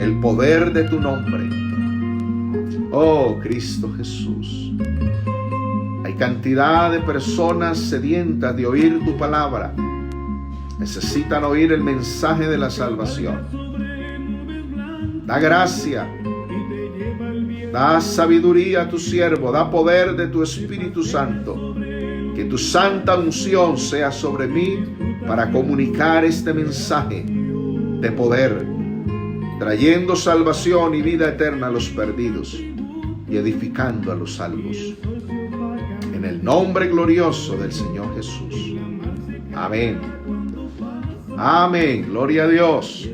el poder de tu nombre. Oh Cristo Jesús, hay cantidad de personas sedientas de oír tu palabra. Necesitan oír el mensaje de la salvación. Da gracia, da sabiduría a tu siervo, da poder de tu Espíritu Santo. Que tu santa unción sea sobre mí para comunicar este mensaje de poder, trayendo salvación y vida eterna a los perdidos y edificando a los salvos. En el nombre glorioso del Señor Jesús. Amén. Amén. Gloria a Dios.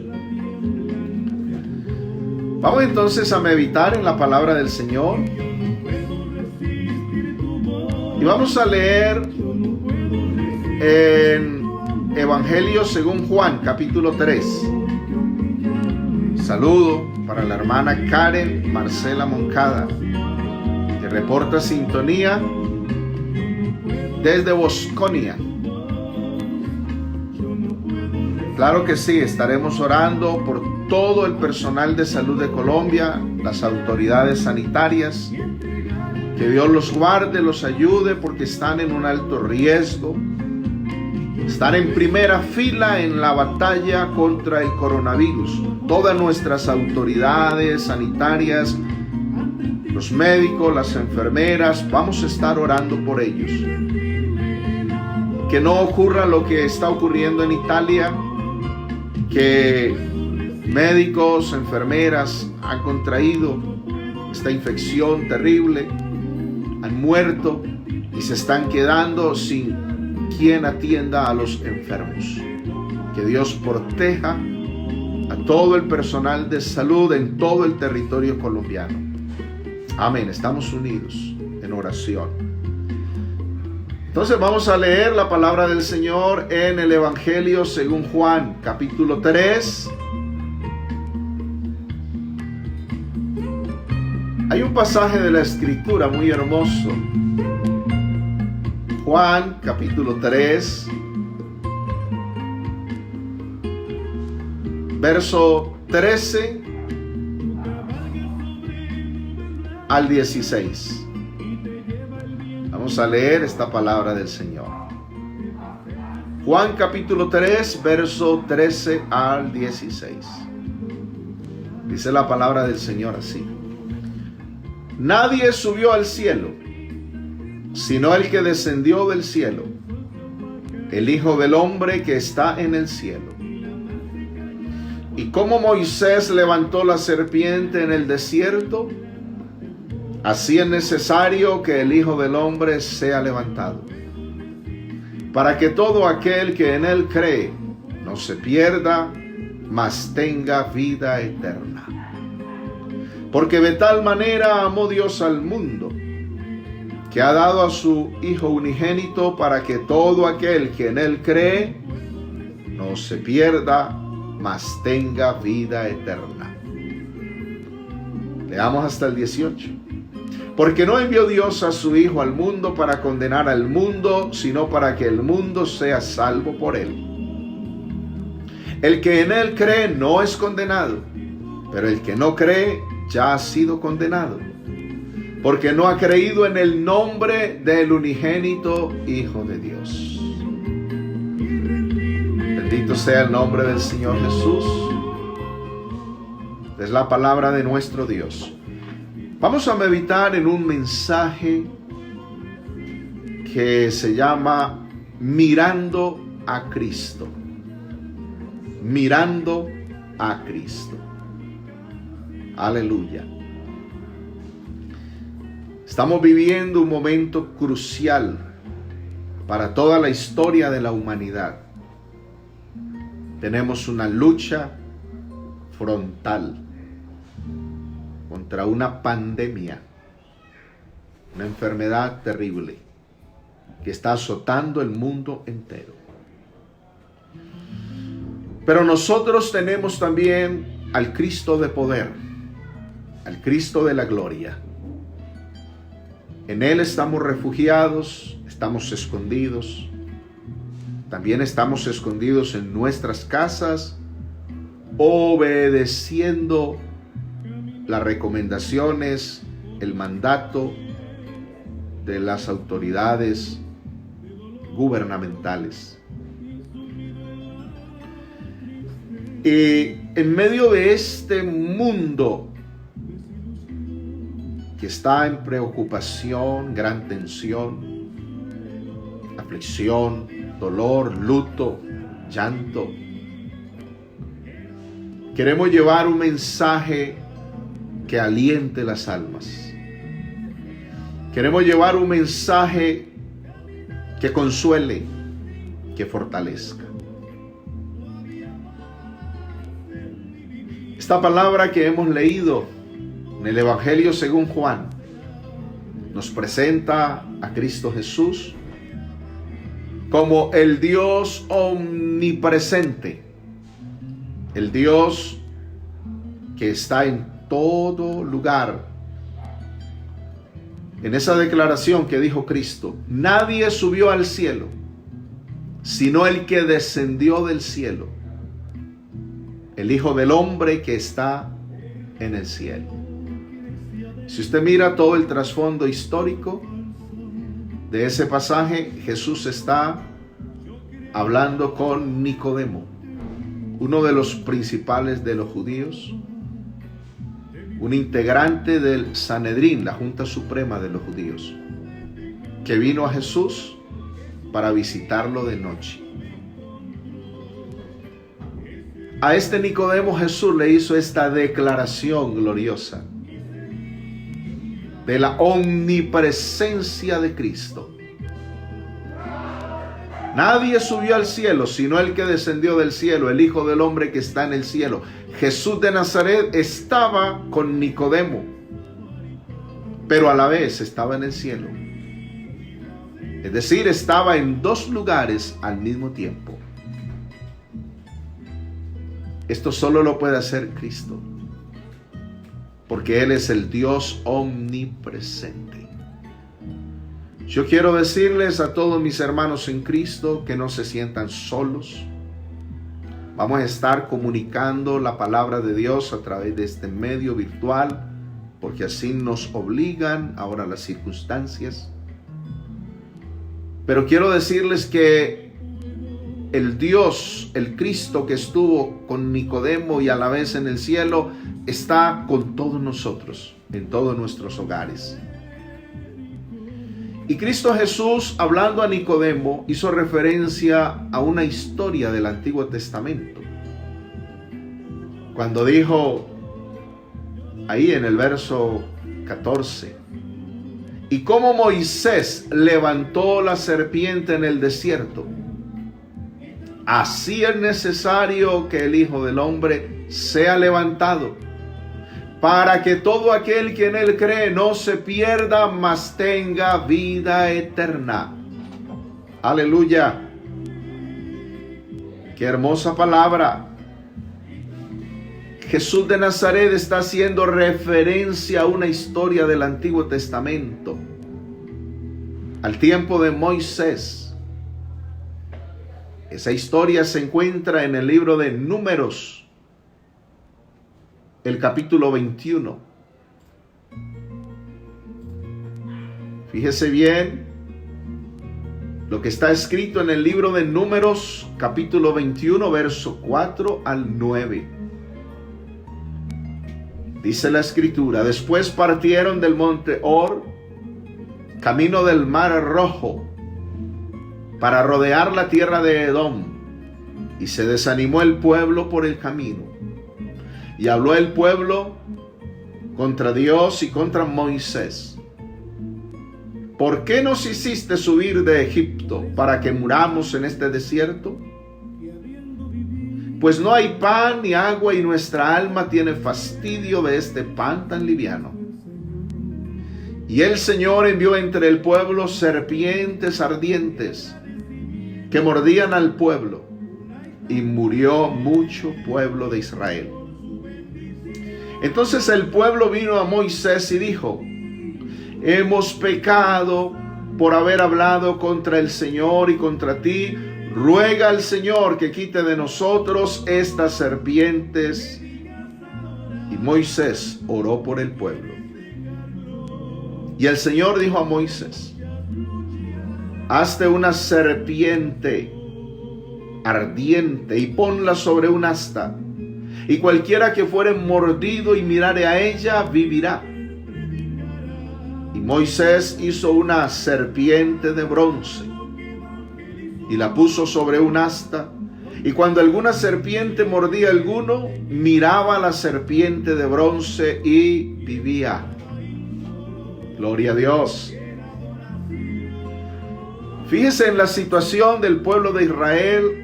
Vamos entonces a meditar en la palabra del Señor. Y vamos a leer en Evangelio según Juan, capítulo 3. Saludo para la hermana Karen Marcela Moncada, que reporta sintonía desde Bosconia. Claro que sí, estaremos orando por todo el personal de salud de Colombia, las autoridades sanitarias. Que Dios los guarde, los ayude, porque están en un alto riesgo. Están en primera fila en la batalla contra el coronavirus. Todas nuestras autoridades sanitarias, los médicos, las enfermeras, vamos a estar orando por ellos. Que no ocurra lo que está ocurriendo en Italia, que médicos, enfermeras han contraído esta infección terrible, han muerto y se están quedando sin quien atienda a los enfermos. Que Dios proteja a todo el personal de salud en todo el territorio colombiano. Amén. Estamos unidos en oración. Entonces vamos a leer la palabra del Señor en el Evangelio según Juan, capítulo 3. Hay un pasaje de la Escritura muy hermoso. Juan, capítulo 3, verso 13 al 16. Vamos a leer esta palabra del Señor. Juan, capítulo 3, verso 13 al 16. Dice la palabra del Señor así: Nadie subió al cielo, sino el que descendió del cielo, el Hijo del Hombre que está en el cielo. Y como Moisés levantó la serpiente en el desierto, así es necesario que el Hijo del Hombre sea levantado, para que todo aquel que en él cree no se pierda, mas tenga vida eterna. Porque de tal manera amó Dios al mundo, que ha dado a su Hijo unigénito, para que todo aquel que en él cree no se pierda, mas tenga vida eterna. Leamos hasta el 18. Porque no envió Dios a su Hijo al mundo para condenar al mundo, sino para que el mundo sea salvo por él. El que en él cree no es condenado, pero el que no cree ya ha sido condenado, porque no ha creído en el nombre del unigénito Hijo de Dios. Bendito sea el nombre del Señor Jesús. Es la palabra de nuestro Dios. Vamos a meditar en un mensaje que se llama Mirando a Cristo. Mirando a Cristo. Aleluya. Estamos viviendo un momento crucial para toda la historia de la humanidad. Tenemos una lucha frontal contra una pandemia, una enfermedad terrible que está azotando el mundo entero. Pero nosotros tenemos también al Cristo de poder, al Cristo de la gloria. En Él estamos refugiados, estamos escondidos. También estamos escondidos en nuestras casas, obedeciendo las recomendaciones, el mandato de las autoridades gubernamentales. Y en medio de este mundo que está en preocupación, gran tensión, aflicción, dolor, luto, llanto, queremos llevar un mensaje que aliente las almas. Queremos llevar un mensaje que consuele, que fortalezca. Esta palabra que hemos leído en el Evangelio según Juan nos presenta a Cristo Jesús como el Dios omnipresente, el Dios que está en todo lugar. En esa declaración que dijo Cristo, nadie subió al cielo, sino el que descendió del cielo, el Hijo del Hombre que está en el cielo. Si usted mira todo el trasfondo histórico de ese pasaje, Jesús está hablando con Nicodemo, uno de los principales de los judíos, un integrante del Sanedrín, la Junta Suprema de los judíos, que vino a Jesús para visitarlo de noche. A este Nicodemo Jesús le hizo esta declaración gloriosa de la omnipresencia de Cristo. Nadie subió al cielo, sino el que descendió del cielo, el Hijo del Hombre que está en el cielo. Jesús de Nazaret estaba con Nicodemo, pero a la vez estaba en el cielo. Es decir, estaba en dos lugares al mismo tiempo. Esto solo lo puede hacer Cristo, porque Él es el Dios omnipresente. Yo quiero decirles a todos mis hermanos en Cristo que no se sientan solos. Vamos a estar comunicando la palabra de Dios a través de este medio virtual, porque así nos obligan ahora las circunstancias. Pero quiero decirles que el Dios, el Cristo que estuvo con Nicodemo y a la vez en el cielo, está con todos nosotros, en todos nuestros hogares. Y Cristo Jesús, hablando a Nicodemo, hizo referencia a una historia del Antiguo Testamento. Cuando dijo, ahí en el verso 14, y cómo Moisés levantó la serpiente en el desierto, así es necesario que el Hijo del Hombre sea levantado, para que todo aquel que en él cree no se pierda, mas tenga vida eterna. Aleluya. Qué hermosa palabra. Jesús de Nazaret está haciendo referencia a una historia del Antiguo Testamento, al tiempo de Moisés. Esa historia se encuentra en el libro de Números, el capítulo 21. Fíjese bien lo que está escrito en el libro de Números, capítulo 21, verso 4 al 9. Dice la escritura: después partieron del monte Hor, camino del mar Rojo, para rodear la tierra de Edom, y se desanimó el pueblo por el camino. Y habló el pueblo contra Dios y contra Moisés: ¿por qué nos hiciste subir de Egipto para que muramos en este desierto? Pues no hay pan ni agua, y nuestra alma tiene fastidio de este pan tan liviano. Y el Señor envió entre el pueblo serpientes ardientes que mordían al pueblo, y murió mucho pueblo de Israel. Entonces el pueblo vino a Moisés y dijo: hemos pecado por haber hablado contra el Señor y contra ti. ruega al Señor que quite de nosotros estas serpientes. Y Moisés oró por el pueblo. Y el Señor dijo a Moisés: hazte una serpiente ardiente y ponla sobre un asta, y cualquiera que fuere mordido y mirare a ella vivirá. Y Moisés hizo una serpiente de bronce y la puso sobre un asta, y cuando alguna serpiente mordía a alguno, miraba a la serpiente de bronce y vivía. Gloria a Dios. Fíjese en la situación del pueblo de Israel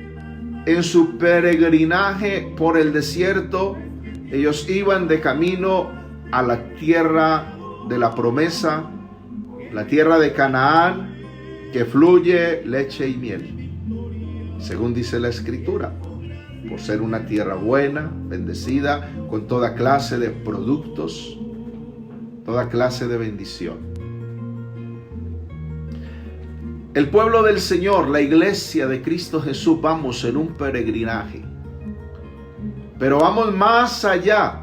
en su peregrinaje por el desierto. Ellos iban de camino a la tierra de la promesa, la tierra de Canaán, que fluye leche y miel, según dice la Escritura, por ser una tierra buena, bendecida, con toda clase de productos, toda clase de bendición. El pueblo del Señor, la iglesia de Cristo Jesús, vamos en un peregrinaje, pero vamos más allá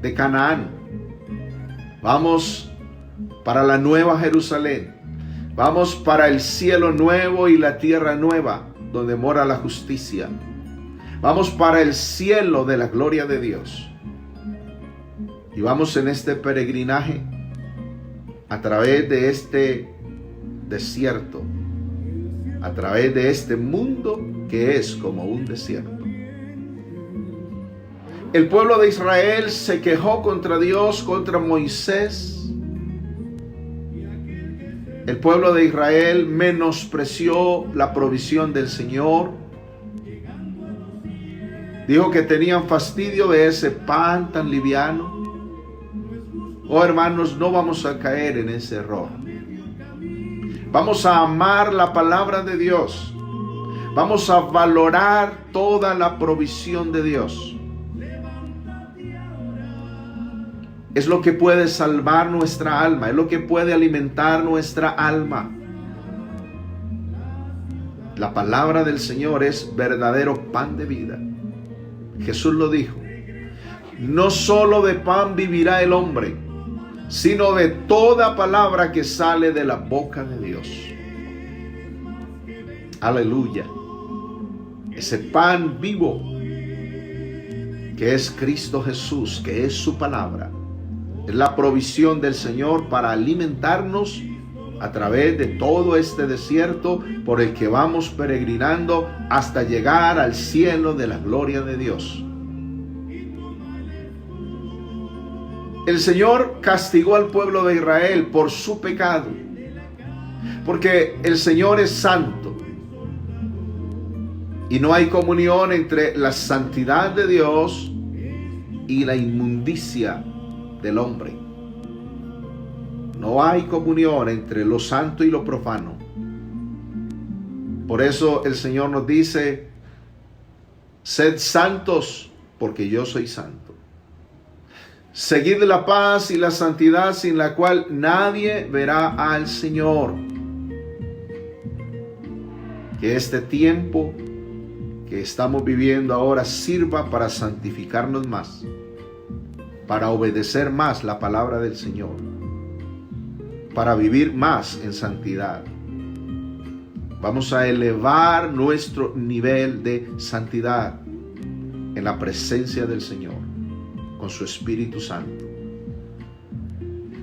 de Canaán. Vamos para la nueva Jerusalén, vamos para el cielo nuevo y la tierra nueva, donde mora la justicia. Vamos para el cielo de la gloria de Dios. Y vamos en este peregrinaje a través de este desierto, a través de este mundo que es como un desierto. El pueblo de Israel se quejó contra Dios, contra Moisés. El pueblo de Israel menospreció la provisión del Señor. Dijo que tenían fastidio de ese pan tan liviano. Oh, hermanos, no vamos a caer en ese error. Vamos a amar la palabra de Dios. Vamos a valorar toda la provisión de Dios. Es lo que puede salvar nuestra alma, es lo que puede alimentar nuestra alma. La palabra del Señor es verdadero pan de vida. Jesús lo dijo: no solo de pan vivirá el hombre, sino de toda palabra que sale de la boca de Dios. Aleluya. Ese pan vivo que es Cristo Jesús, que es su palabra, es la provisión del Señor para alimentarnos a través de todo este desierto por el que vamos peregrinando hasta llegar al cielo de la gloria de Dios. El Señor castigó al pueblo de Israel por su pecado, porque el Señor es santo y no hay comunión entre la santidad de Dios y la inmundicia del hombre. No hay comunión entre lo santo y lo profano. Por eso el Señor nos dice: sed santos porque yo soy santo. Seguid la paz y la santidad, sin la cual nadie verá al Señor. Que este tiempo que estamos viviendo ahora sirva para santificarnos más, para obedecer más la palabra del Señor, para vivir más en santidad. Vamos a elevar nuestro nivel de santidad en la presencia del Señor, con su Espíritu Santo.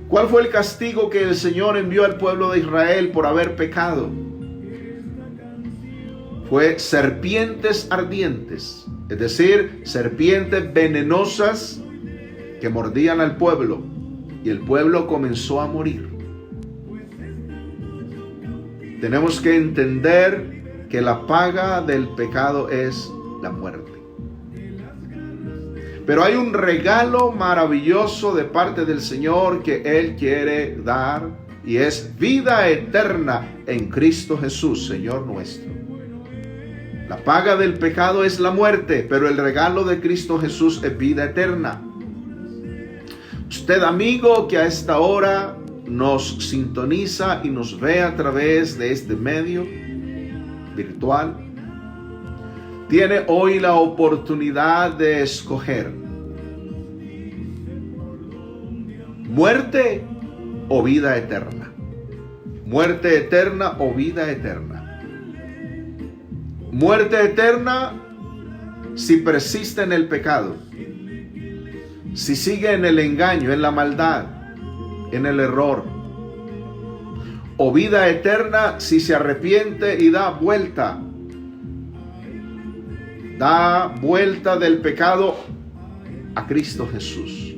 ¿Cuál fue el castigo que el Señor envió al pueblo de Israel por haber pecado? Fue serpientes ardientes, es decir, serpientes venenosas que mordían al pueblo, y el pueblo comenzó a morir. Tenemos que entender que la paga del pecado es la muerte. Pero hay un regalo maravilloso de parte del Señor que Él quiere dar, y es vida eterna en Cristo Jesús, Señor nuestro. La paga del pecado es la muerte, pero el regalo de Cristo Jesús es vida eterna. Usted, amigo, que a esta hora nos sintoniza y nos ve a través de este medio virtual, tiene hoy la oportunidad de escoger muerte o vida eterna. Muerte eterna o vida eterna. Muerte eterna si persiste en el pecado, si sigue en el engaño, en la maldad, en el error. O vida eterna si se arrepiente y da vuelta del pecado a Cristo Jesús.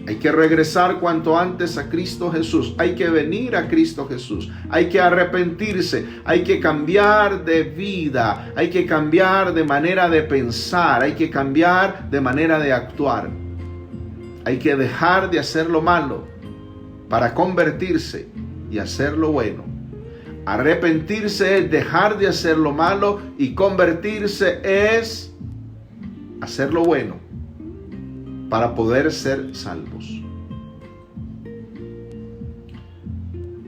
Hay que regresar cuanto antes a Cristo Jesús. Hay que venir a Cristo Jesús. Hay que arrepentirse. Hay que cambiar de vida. Hay que cambiar de manera de pensar. Hay que cambiar de manera de actuar. Hay que dejar de hacer lo malo para convertirse y hacer lo bueno. Arrepentirse es dejar de hacer lo malo y convertirse es hacer lo bueno para poder ser salvos.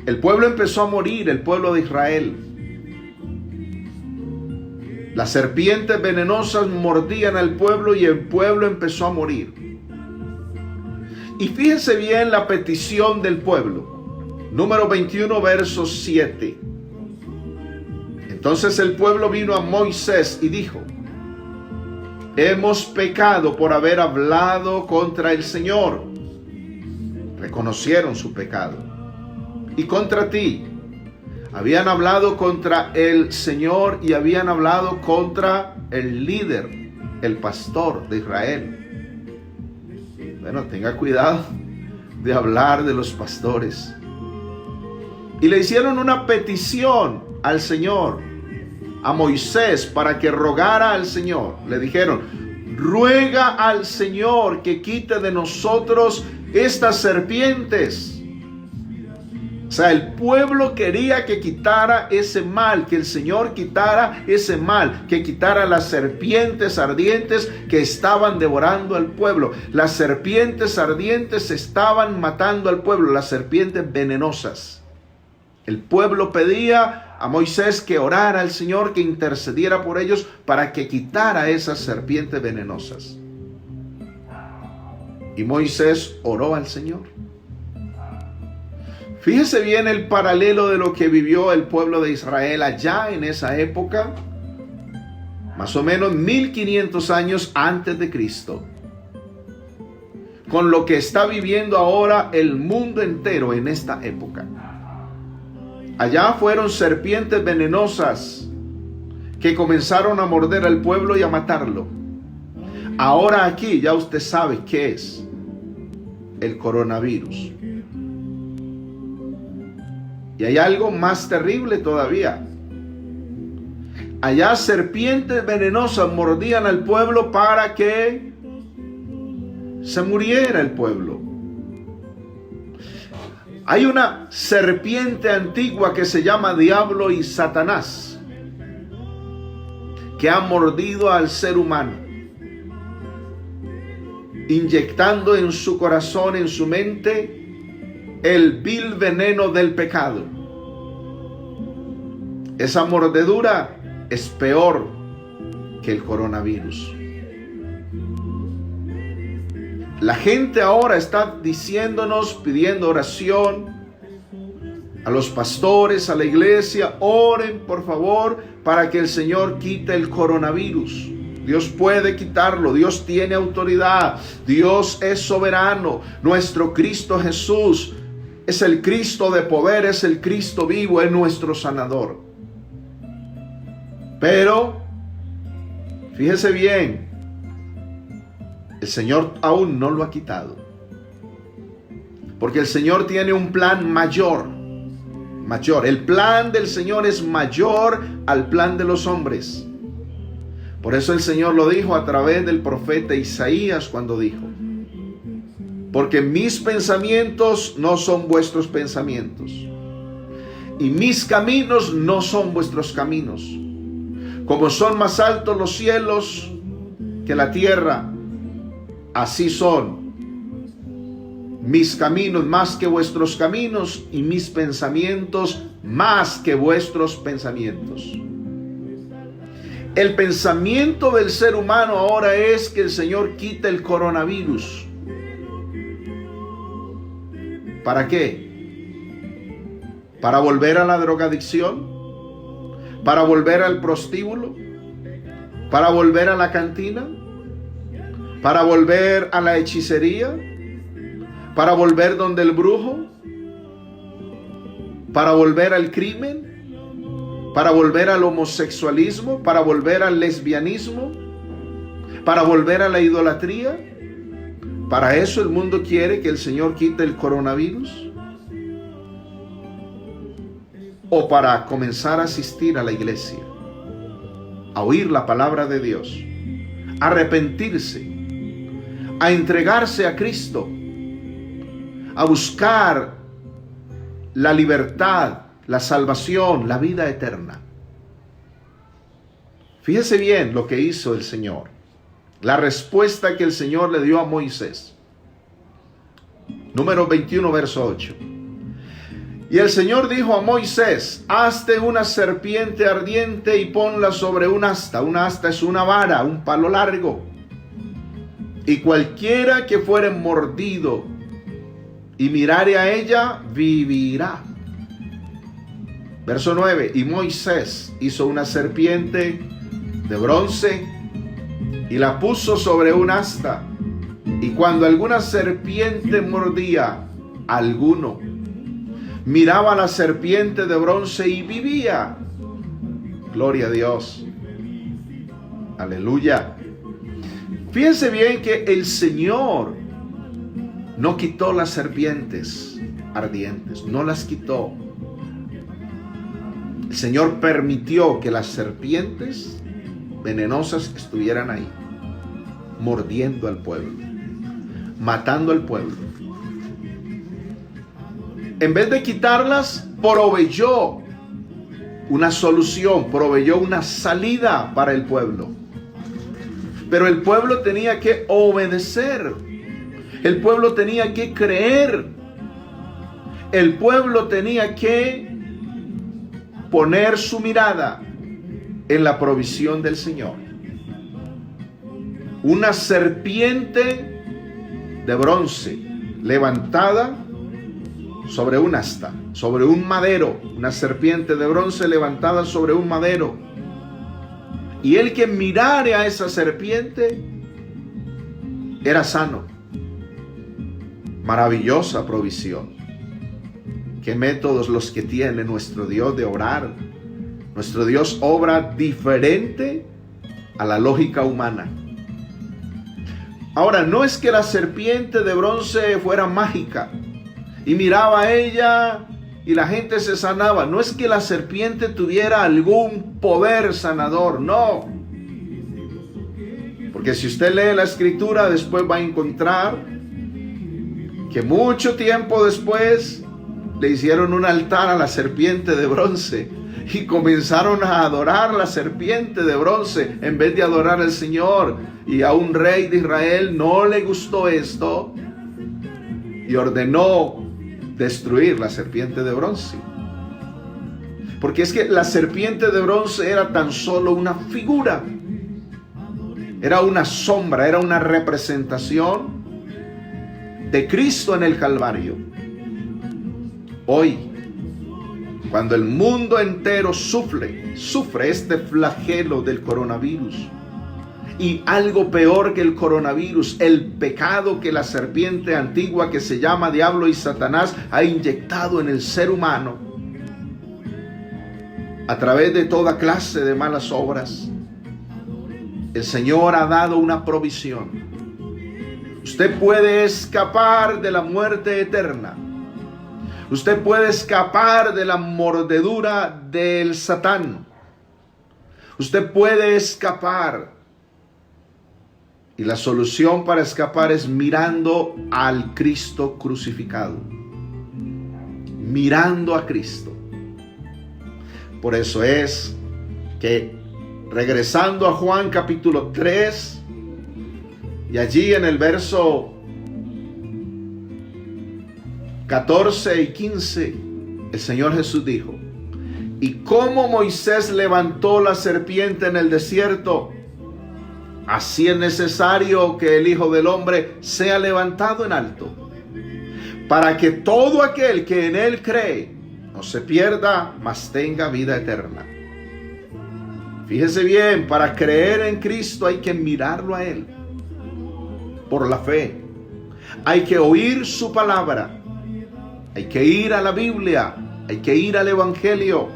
El pueblo empezó a morir, el pueblo de Israel. Las serpientes venenosas mordían al pueblo y el pueblo empezó a morir. Y fíjense bien la petición del pueblo. Número 21, verso 7. Entonces el pueblo vino a Moisés y dijo: hemos pecado por haber hablado contra el Señor. Reconocieron su pecado. Y contra ti. Habían hablado contra el Señor y habían hablado contra el líder, el pastor de Israel. Bueno, tenga cuidado de hablar de los pastores. Y le hicieron una petición al Señor, a Moisés, para que rogara al Señor. Le dijeron: ruega al Señor que quite de nosotros estas serpientes. O sea, el pueblo quería que quitara ese mal, que el Señor quitara ese mal, que quitara las serpientes ardientes que estaban devorando al pueblo. Las serpientes ardientes estaban matando al pueblo, las serpientes venenosas. El pueblo pedía a Moisés que orara al Señor, que intercediera por ellos para que quitara esas serpientes venenosas. Y Moisés oró al Señor. Fíjese bien el paralelo de lo que vivió el pueblo de Israel allá en esa época, más o menos 1500 años antes de Cristo, con lo que está viviendo ahora el mundo entero en esta época. Allá fueron serpientes venenosas que comenzaron a morder al pueblo y a matarlo. Ahora aquí ya usted sabe qué es el coronavirus. Y hay algo más terrible todavía. Allá serpientes venenosas mordían al pueblo para que se muriera el pueblo. Hay una serpiente antigua que se llama Diablo y Satanás, que ha mordido al ser humano, inyectando en su corazón, en su mente, el vil veneno del pecado. Esa mordedura es peor que el coronavirus. La gente ahora está diciéndonos, pidiendo oración a los pastores, a la iglesia: oren por favor para que el Señor quite el coronavirus. Dios puede quitarlo, Dios tiene autoridad, Dios es soberano. Nuestro Cristo Jesús es el Cristo de poder, es el Cristo vivo, es nuestro sanador. Pero, fíjese bien, el Señor aún no lo ha quitado. Porque el Señor tiene un plan mayor. El plan del Señor es mayor al plan de los hombres. Por eso el Señor lo dijo a través del profeta Isaías cuando dijo: porque mis pensamientos no son vuestros pensamientos, y mis caminos no son vuestros caminos. Como son más altos los cielos que la tierra, así son mis caminos más que vuestros caminos, y mis pensamientos más que vuestros pensamientos. El pensamiento del ser humano ahora es que el Señor quite el coronavirus. ¿Para qué? ¿Para volver a la drogadicción? ¿Para volver al prostíbulo? ¿Para volver a la cantina? ¿Para volver a la hechicería? ¿Para volver donde el brujo? ¿Para volver al crimen? ¿Para volver al homosexualismo? ¿Para volver al lesbianismo? ¿Para volver a la idolatría? ¿Para eso el mundo quiere que el Señor quite el coronavirus? ¿O para comenzar a asistir a la iglesia, a oír la palabra de Dios, a arrepentirse, a entregarse a Cristo, a buscar la libertad, la salvación, la vida eterna? Fíjese bien lo que hizo el Señor, la respuesta que el Señor le dio a Moisés. Número 21, verso 8. Y el Señor dijo a Moisés: hazte una serpiente ardiente y ponla sobre un asta. Una asta es una vara, un palo largo. Y cualquiera que fuere mordido y mirare a ella, vivirá. Verso 9. Y Moisés hizo una serpiente de bronce y la puso sobre un asta. Y cuando alguna serpiente mordía a alguno, miraba a la serpiente de bronce y vivía. Gloria a Dios. Aleluya. Fíjense bien que el Señor no quitó las serpientes ardientes, no las quitó. El Señor permitió que las serpientes venenosas estuvieran ahí, mordiendo al pueblo, matando al pueblo. En vez de quitarlas, proveyó una solución, proveyó una salida para el pueblo. Pero el pueblo tenía que obedecer. El pueblo tenía que creer. El pueblo tenía que poner su mirada en la provisión del Señor. Una serpiente de bronce levantada sobre un asta, sobre un madero. Una serpiente de bronce levantada sobre un madero. Y el que mirare a esa serpiente era sano. Maravillosa provisión. Qué métodos los que tiene nuestro Dios de obrar. Nuestro Dios obra diferente a la lógica humana. Ahora, no es que la serpiente de bronce fuera mágica y miraba a ella y la gente se sanaba. No es que la serpiente tuviera algún poder sanador, no. Porque si usted lee la escritura, después va a encontrar que mucho tiempo después le hicieron un altar a la serpiente de bronce y comenzaron a adorar la serpiente de bronce en vez de adorar al Señor. Y a un rey de Israel no le gustó esto y ordenó destruir la serpiente de bronce. Porque es que la serpiente de bronce era tan solo una figura, era una sombra, era una representación de Cristo en el Calvario. Hoy, cuando el mundo entero sufre este flagelo del coronavirus, y algo peor que el coronavirus, el pecado que la serpiente antigua que se llama diablo y Satanás ha inyectado en el ser humano a través de toda clase de malas obras, el Señor ha dado una provisión. Usted puede escapar de la muerte eterna. Usted puede escapar de la mordedura del Satán. Usted puede escapar. Y la solución para escapar es mirando al Cristo crucificado. Mirando a Cristo. Por eso es que, regresando a Juan capítulo 3, y allí en el verso 14 y 15, el Señor Jesús dijo: Y como Moisés levantó la serpiente en el desierto, así es necesario que el Hijo del Hombre sea levantado en alto, para que todo aquel que en él cree no se pierda, mas tenga vida eterna. Fíjese bien, para creer en Cristo hay que mirarlo a Él por la fe. Hay que oír su palabra. Hay que ir a la Biblia. Hay que ir al Evangelio.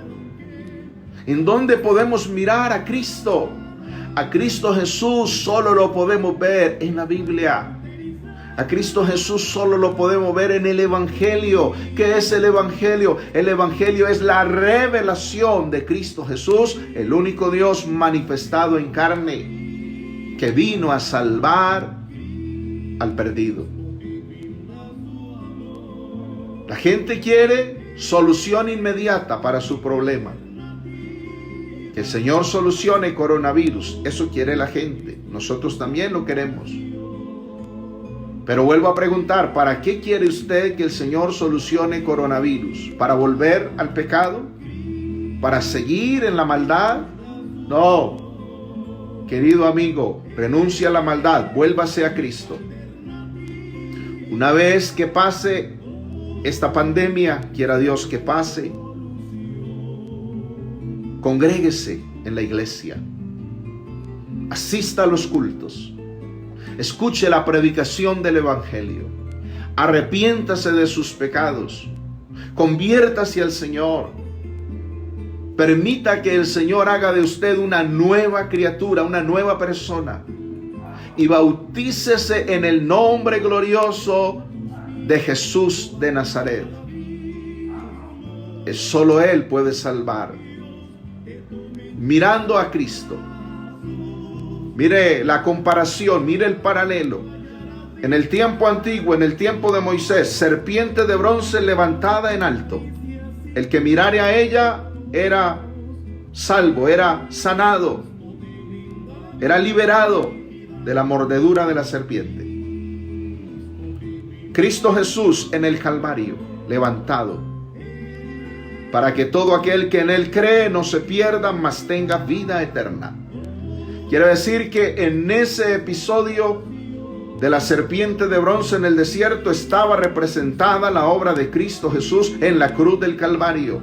¿En dónde podemos mirar a Cristo? A Cristo Jesús solo lo podemos ver en la Biblia. A Cristo Jesús solo lo podemos ver en el Evangelio. ¿Qué es el Evangelio? El Evangelio es la revelación de Cristo Jesús, el único Dios manifestado en carne, que vino a salvar al perdido. La gente quiere solución inmediata para su problema. Que el Señor solucione coronavirus. Eso quiere la gente. Nosotros también lo queremos. Pero vuelvo a preguntar, ¿para qué quiere usted que el Señor solucione coronavirus? ¿Para volver al pecado? ¿Para seguir en la maldad? No. Querido amigo, renuncia a la maldad, vuélvase a Cristo. Una vez que pase esta pandemia, quiera Dios que pase, congréguese en la iglesia. Asista a los cultos. Escuche la predicación del Evangelio. Arrepiéntase de sus pecados. Conviértase al Señor. Permita que el Señor haga de usted una nueva criatura, una nueva persona. Y bautícese en el nombre glorioso de Jesús de Nazaret. Solo Él puede salvar. Mirando a Cristo. Mire la comparación, mire el paralelo. En el tiempo antiguo, en el tiempo de Moisés, serpiente de bronce levantada en alto. El que mirare a ella era salvo, era sanado, era liberado de la mordedura de la serpiente. Cristo Jesús en el Calvario, levantado, para que todo aquel que en Él cree no se pierda, mas tenga vida eterna. Quiere decir que en ese episodio de la serpiente de bronce en el desierto estaba representada la obra de Cristo Jesús en la cruz del Calvario.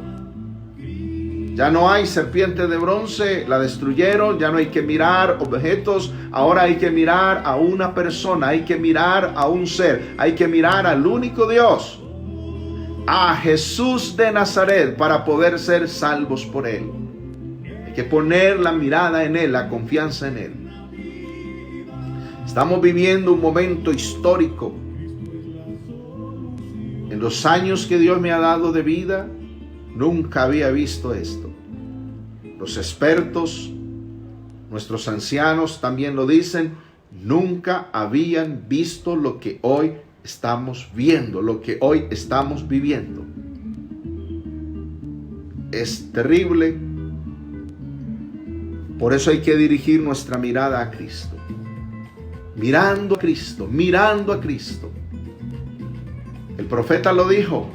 Ya no hay serpiente de bronce, la destruyeron, ya no hay que mirar objetos, ahora hay que mirar a una persona, hay que mirar a un ser, hay que mirar al único Dios, a Jesús de Nazaret, para poder ser salvos por Él. Hay que poner la mirada en Él, la confianza en Él. Estamos viviendo un momento histórico. En los años que Dios me ha dado de vida, nunca había visto esto. Los expertos, nuestros ancianos también lo dicen, nunca habían visto lo que hoy estamos viendo, lo que hoy estamos viviendo. Es terrible. Por eso hay que dirigir nuestra mirada a Cristo. Mirando a Cristo, mirando a Cristo. El profeta lo dijo.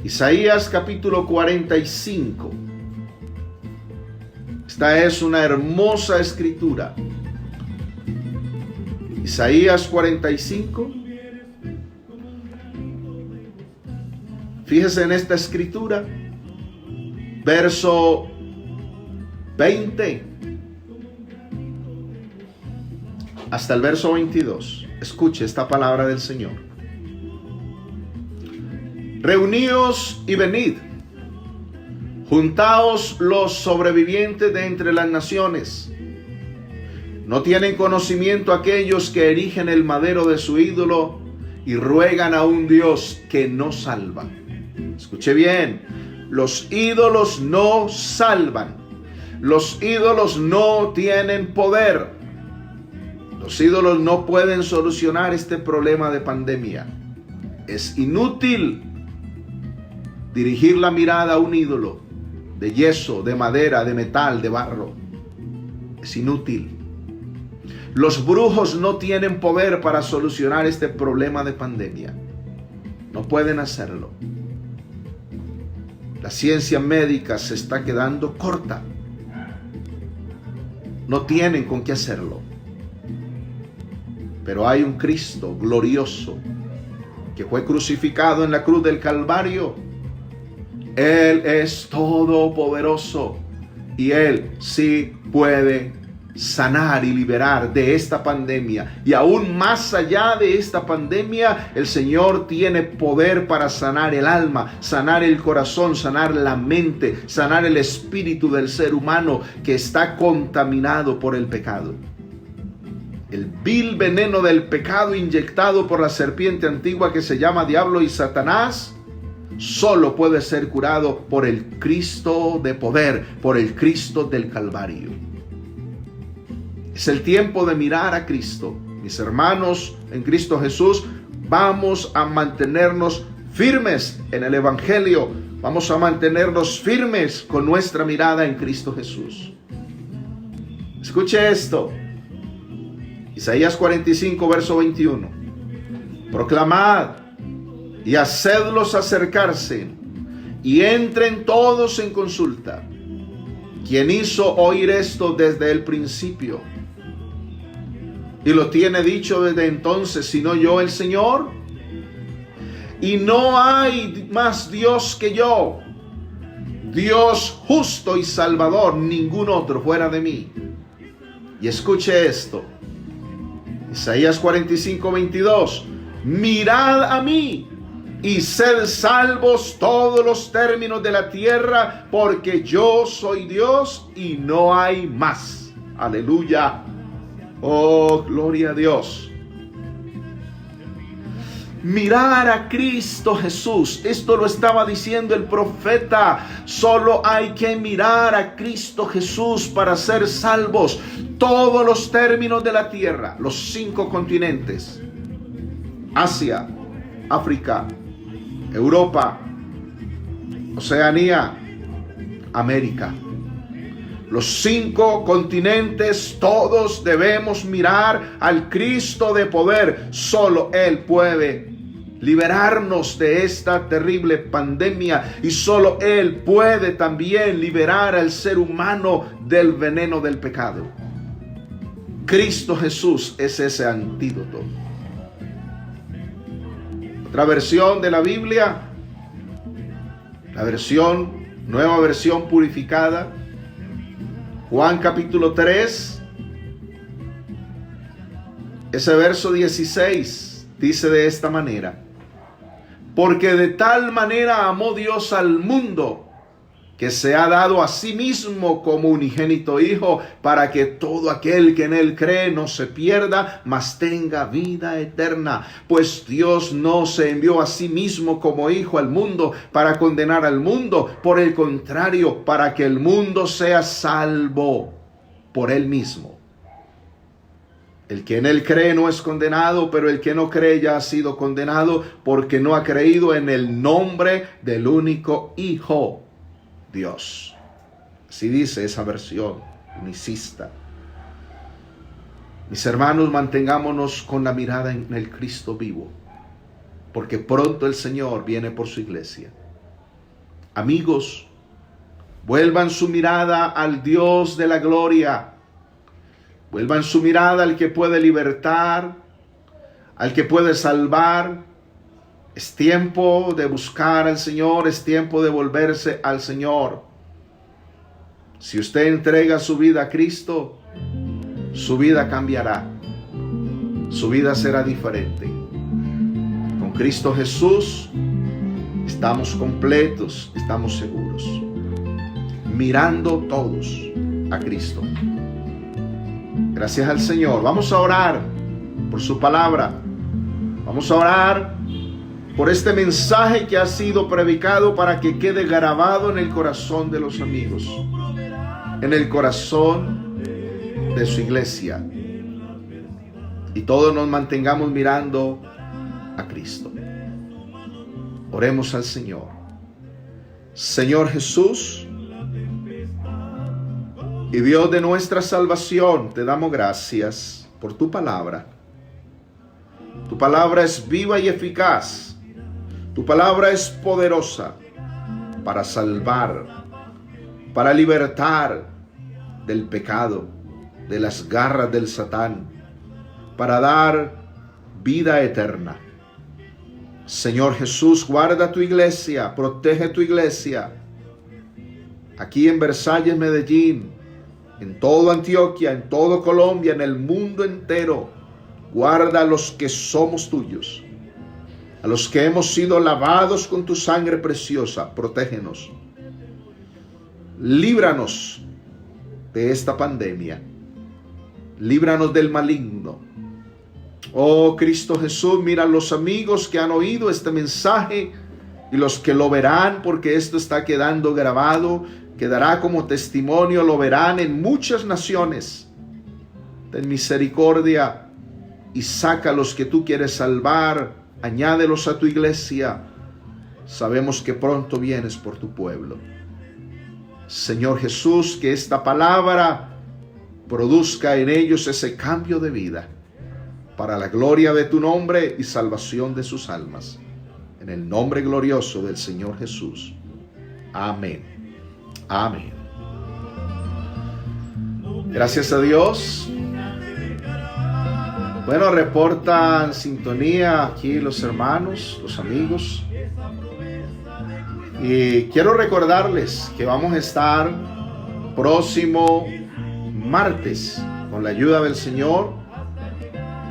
Isaías capítulo 45. Esta es una hermosa escritura. Isaías 45. Fíjese en esta escritura. Verso 20 hasta el verso 22. Escuche esta palabra del Señor. Reuníos y venid, juntaos los sobrevivientes de entre las naciones. No tienen conocimiento aquellos que erigen el madero de su ídolo y ruegan a un Dios que no salva. Escuche bien, los ídolos no salvan. Los ídolos no tienen poder. Los ídolos no pueden solucionar este problema de pandemia. Es inútil dirigir la mirada a un ídolo de yeso, de madera, de metal, de barro. Es inútil. Los brujos no tienen poder para solucionar este problema de pandemia. No pueden hacerlo. La ciencia médica se está quedando corta. No tienen con qué hacerlo. Pero hay un Cristo glorioso que fue crucificado en la cruz del Calvario. Él es todopoderoso y Él sí puede sanar y liberar de esta pandemia. Y aún más allá de esta pandemia, el Señor tiene poder para sanar el alma, sanar el corazón, sanar la mente, sanar el espíritu del ser humano que está contaminado por el pecado. El vil veneno del pecado inyectado por la serpiente antigua que se llama diablo y Satanás solo puede ser curado por el Cristo de poder, por el Cristo del Calvario. Es el tiempo de mirar a Cristo. Mis hermanos en Cristo Jesús, vamos a mantenernos firmes en el Evangelio. Vamos a mantenernos firmes con nuestra mirada en Cristo Jesús. Escuche esto. Isaías 45, verso 21. Proclamad y hacedlos acercarse y entren todos en consulta. ¿Quién hizo oír esto desde el principio? Y lo tiene dicho desde entonces, sino yo el Señor. Y no hay más Dios que yo, Dios justo y salvador, ningún otro fuera de mí. Y escuche esto. Isaías 45, 22. Mirad a mí y sed salvos todos los términos de la tierra, porque yo soy Dios y no hay más. Aleluya. Oh, gloria a Dios. Mirar a Cristo Jesús. Esto lo estaba diciendo el profeta. Solo hay que mirar a Cristo Jesús para ser salvos. Todos los términos de la tierra, los 5 continentes: Asia, África, Europa, Oceanía, América. Los 5 continentes, todos debemos mirar al Cristo de poder. Solo Él puede liberarnos de esta terrible pandemia y solo Él puede también liberar al ser humano del veneno del pecado. Cristo Jesús es ese antídoto. Otra versión de la Biblia, la nueva versión purificada, Juan capítulo 3, ese verso 16 dice de esta manera: porque de tal manera amó Dios al mundo, que se ha dado a sí mismo como unigénito Hijo, para que todo aquel que en Él cree no se pierda, mas tenga vida eterna. Pues Dios no se envió a sí mismo como Hijo al mundo para condenar al mundo, por el contrario, para que el mundo sea salvo por Él mismo. El que en Él cree no es condenado, pero el que no cree ya ha sido condenado, porque no ha creído en el nombre del único Hijo Dios. Así dice esa versión unicista. Mis hermanos, mantengámonos con la mirada en el Cristo vivo, porque pronto el Señor viene por su iglesia. Amigos, vuelvan su mirada al Dios de la gloria. Vuelvan su mirada al que puede libertar, al que puede salvar. Es tiempo de buscar al Señor, es tiempo de volverse al Señor. Si usted entrega su vida a Cristo, su vida cambiará. Su vida será diferente. Con Cristo Jesús estamos completos, estamos seguros. Mirando todos a Cristo. Gracias al Señor. Vamos a orar por su palabra. Vamos a orar por este mensaje que ha sido predicado para que quede grabado en el corazón de los amigos, en el corazón de su iglesia, y todos nos mantengamos mirando a Cristo. Oremos al Señor. Señor Jesús y Dios de nuestra salvación, te damos gracias por tu palabra. Tu palabra es viva y eficaz. Tu palabra es poderosa. para salvar, para libertar del pecado, de las garras del Satán, para dar vida eterna. Señor Jesús, guarda tu iglesia, protege tu iglesia, aquí en Versalles, Medellín, en todo Antioquia, en todo Colombia, en el mundo entero. Guarda a los que somos tuyos, a los que hemos sido lavados con tu sangre preciosa. Protégenos, líbranos de esta pandemia, líbranos del maligno. Oh Cristo Jesús, mira a los amigos que han oído este mensaje y los que lo verán, porque esto está quedando grabado, quedará como testimonio, lo verán en muchas naciones. Ten misericordia y saca a los que tú quieres salvar, añádelos a tu iglesia. Sabemos que pronto vienes por tu pueblo. Señor Jesús, que esta palabra produzca en ellos ese cambio de vida, para la gloria de tu nombre y salvación de sus almas. En el nombre glorioso del Señor Jesús. Amén. Amén. Gracias a Dios. Bueno, reportan sintonía aquí los hermanos, los amigos. Y quiero recordarles que vamos a estar próximo martes, con la ayuda del Señor,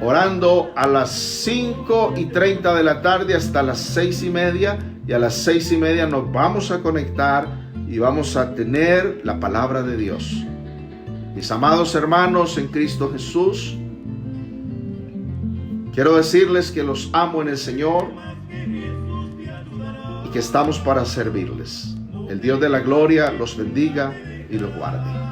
orando a las 5:30 de la tarde hasta las 6:30, y a las 6:30 nos vamos a conectar y vamos a tener la palabra de Dios. Mis amados hermanos en Cristo Jesús, quiero decirles que los amo en el Señor y que estamos para servirles. El Dios de la gloria los bendiga y los guarde.